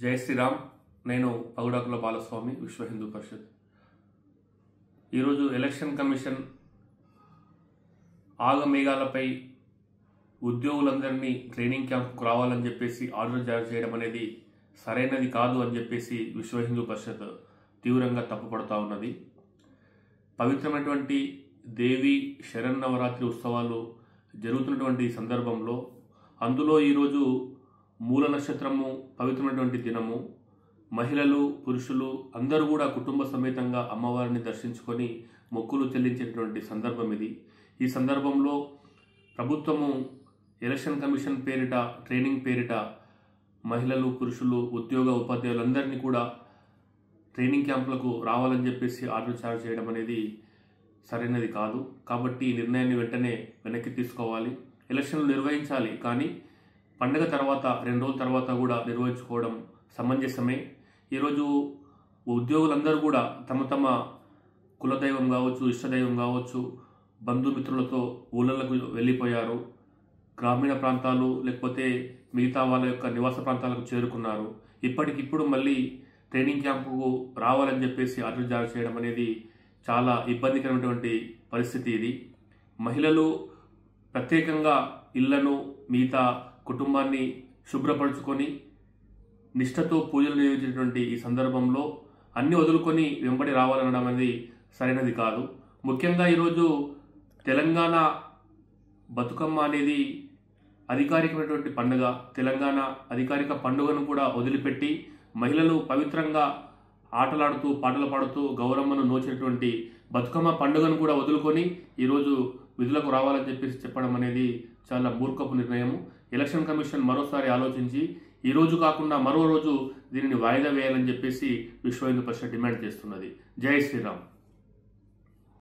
జై శ్రీరామ్. నేను పగుడాకుల బాలస్వామి, విశ్వ హిందూ పరిషత్. ఈరోజు ఎలక్షన్ కమిషన్ ఆగమేఘాలపై ఉద్యోగులందరినీ ట్రైనింగ్ క్యాంప్కు రావాలని చెప్పేసి ఆర్డర్ జారీ చేయడం అనేది సరైనది కాదు అని చెప్పేసి విశ్వ హిందూ పరిషత్ తీవ్రంగా తప్పుపడుతూ ఉన్నది. పవిత్రమైనటువంటి దేవి శరన్నవరాత్రి ఉత్సవాలు జరుగుతున్నటువంటి సందర్భంలో అందులో ఈరోజు మూల నక్షత్రము, పవిత్రమైనటువంటి దినము. మహిళలు, పురుషులు అందరూ కూడా కుటుంబ సమేతంగా అమ్మవారిని దర్శించుకొని మొక్కులు చెల్లించేటువంటి సందర్భం ఇది. ఈ సందర్భంలో ప్రభుత్వము ఎలక్షన్ కమిషన్ పేరిట, ట్రైనింగ్ పేరిట మహిళలు, పురుషులు, ఉద్యోగ ఉపాధ్యాయులందరినీ కూడా ట్రైనింగ్ క్యాంపులకు రావాలని చెప్పేసి ఆర్డర్ జారీ చేయడం అనేది సరైనది కాదు. కాబట్టి ఈ నిర్ణయాన్ని వెంటనే వెనక్కి తీసుకోవాలి. ఎలక్షన్లు నిర్వహించాలి, కానీ పండుగ తర్వాత 2 రోజుల తర్వాత కూడా నిర్వహించుకోవడం సమంజసమే. ఈరోజు ఉద్యోగులందరూ కూడా తమ తమ కులదైవం కావచ్చు, ఇష్టదైవం కావచ్చు, బంధుమిత్రులతో ఊళ్ళకు వెళ్ళిపోయారు. గ్రామీణ ప్రాంతాలు లేకపోతే మిగతా వాళ్ళ యొక్క నివాస ప్రాంతాలకు చేరుకున్నారు. ఇప్పటికిప్పుడు మళ్ళీ ట్రైనింగ్ క్యాంపుకు రావాలని చెప్పేసి ఆర్డర్ జారీ చేయడం అనేది చాలా ఇబ్బందికరమైనటువంటి పరిస్థితి ఇది. మహిళలు ప్రత్యేకంగా ఇళ్లను, మిగతా కుటుంబాన్ని శుభ్రపరచుకొని నిష్ఠతో పూజలు నిర్వహించేటువంటి ఈ సందర్భంలో అన్ని వదులుకొని వెంబడి రావాలనడం అనేది సరైనది కాదు. ముఖ్యంగా ఈరోజు తెలంగాణ బతుకమ్మ అనేది అధికారికమైనటువంటి పండుగ. తెలంగాణ అధికారిక పండుగను కూడా వదిలిపెట్టి మహిళలు పవిత్రంగా ఆటలాడుతూ, పాటలు పాడుతూ గౌరమ్మను నోచినటువంటి బతుకమ్మ పండుగను కూడా వదులుకొని ఈరోజు విధులకు రావాలని చెప్పేసి చెప్పడం అనేది చాలా మూర్ఖపు నిర్ణయం. ఎలక్షన్ కమిషన్ మరోసారి ఆలోచించి ఈ రోజు కాకుండా మరో రోజు దీనిని వాయిదా వేయాలని చెప్పేసి విశ్వ హిందూ పరిషత్ డిమాండ్ చేస్తున్నది. జై శ్రీరామ్.